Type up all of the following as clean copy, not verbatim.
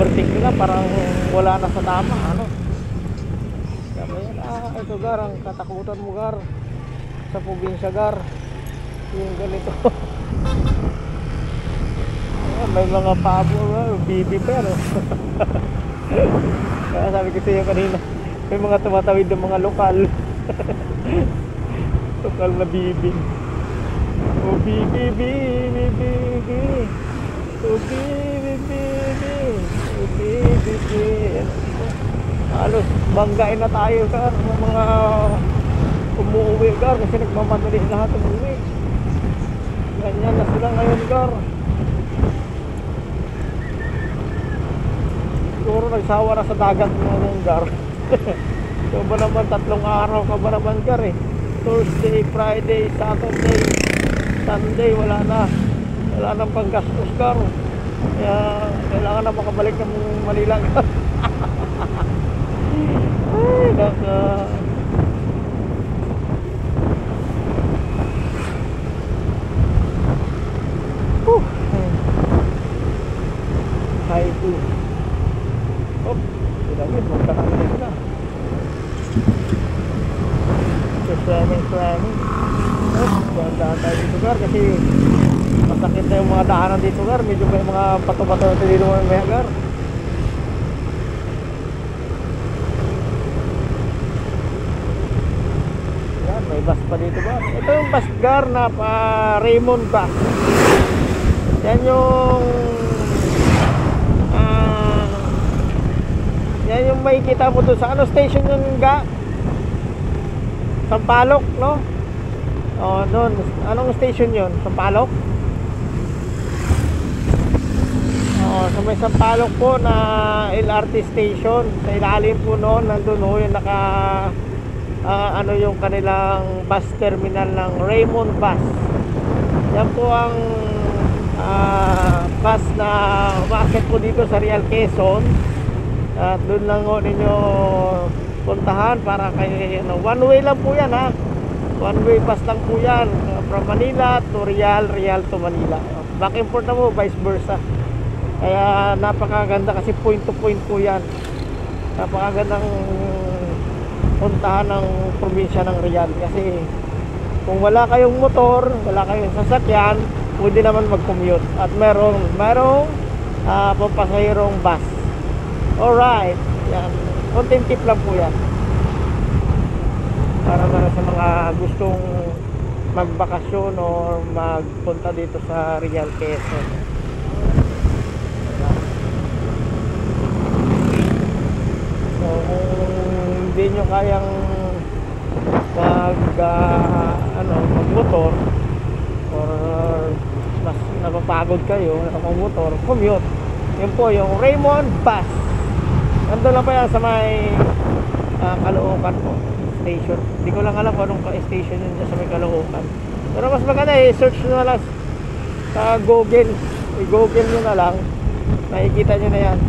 overtake nila, parang wala na sa tama, ano. Sabi yan, ito gar, ang katakutan mo gar sa probinsya gar, yung ganito. Ayan, may mga pabo, bibi pa yan, oh. Kaya sabi ko sa'yo kanina, may mga tumatawid ng mga lokal. Lokal na bibig. Oh bibi, bibi, bibi. Oh bibi, bibi. Oh bibi, bibi. Halos banggain na tayo gar, mga umuwi gar, kasi nagmamadali lahat umuwi. Ganyan na sila ngayon gar. Siguro nagsawa na sa dagat ng gar. So ba naman 3 araw ka ba naman gar eh. Thursday, Friday, Saturday, Sunday, wala nang panggastos gar. Kaya kailangan na makabalik ng Manila gar. Ay naka High 2. Oh, pinagin, magkakalit na. So, slamming. Oh, ganda tayo dito gar, kasi masakit na yung mga daanan dito gar. Medyo may mga pato-pato na dito mga gar. Yan, may bus pa dito gar. Ito yung bus gar na Raymond bus. Yan yung yan yung may kita mo doon sa ano station yun ga? Sampaloc, no? O, doon. Anong station yun? Sampaloc? O, so may Sampaloc po na LRT station. Sa ilalim po noon, nandun ho yung naka ano yung kanilang bus terminal ng Raymond Bus. Yan po ang bus na umaakit po dito sa Real Quezon. At doon lang ho ninyo puntahan para kay ano, one way lang po yan ha. One way bus lang po yan from Manila to Real, Real to Manila. Back and forth na mo, vice versa. Kaya napakaganda kasi point to point po yan. Napakagandang puntahan ng probinsya ng Real. Kasi kung wala kayong motor, wala kayong sasakyan, pwede naman mag-commute. At merong pampasahirong bus. Alright, yan. Konting tip lang po yan para sa mga gustong magbakasyon o magpunta dito sa Real Quezon. So kung hindi nyo kayang magmotor or mas napapagod kayo magmotor, commute. Yun po yung Raymond Bus. Nandun lang pa yan sa may Caloocan po station. Hindi ko lang alam kung anong station yun dyan sa may Caloocan. Pero mas maganda search nyo na lang sa Google. I-Google nyo na lang, makikita nyo na yan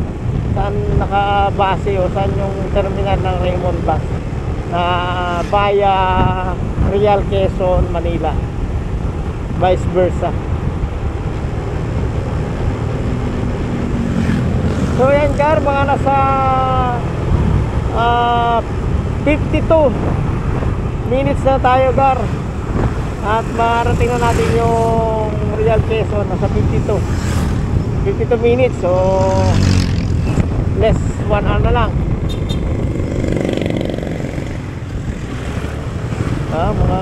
saan nakabase o saan yung terminal ng Raymond Bus na via Real Quezon, Manila, vice versa. So yan gar, mga nasa 52 minutes na tayo gar. At marating na natin yung Real Quezon, nasa 52 minutes. So less 1 hour na lang. Mga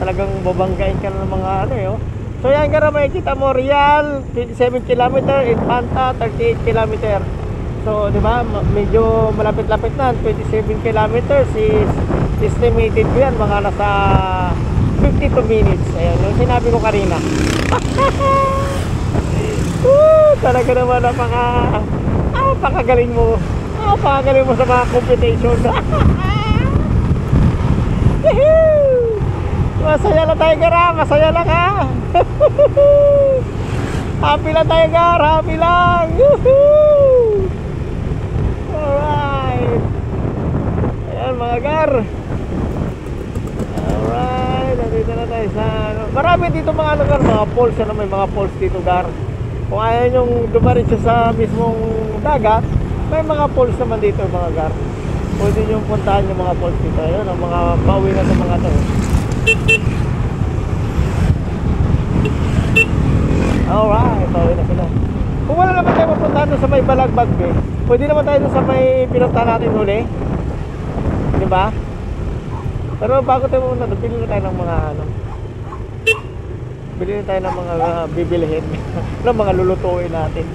talagang babanggain ka na ng mga ano eh, oh. So yan gara, makikita mo Real 27 km, Infanta 38 km. So di ba medyo malapit-lapit na. 27 km is estimated ko yan mga nasa 52 minutes. Ayun yung sinabi ko kanina. Talaga naman napakagaling mo. Napakagaling mo sa mga computation. Masaya lang tayo gara, masaya lang ha. Happy lang tayo gar, happy lang. Alright. Ayan mga gar. Alright, nandito na tayo sa marami dito mga lugar, mga falls. May mga falls dito gar. Kung ayaw nyong dumaritso sa mismong dagat, may mga falls naman dito mga gar. Pwede nyo puntahan yung mga falls dito. Ayun, ang mga pauwi na sa mga to. Alright, pauwi na sila. Kung wala naman tayo mapuntahan doon sa may Balagbag eh, pwede naman tayo doon sa may pinuntahan natin huli. Di ba? Pero bago tayo pumunta doon, bili na tayo ng mga ano. Bili na tayo ng mga bibilihin. ng mga lulutuin natin.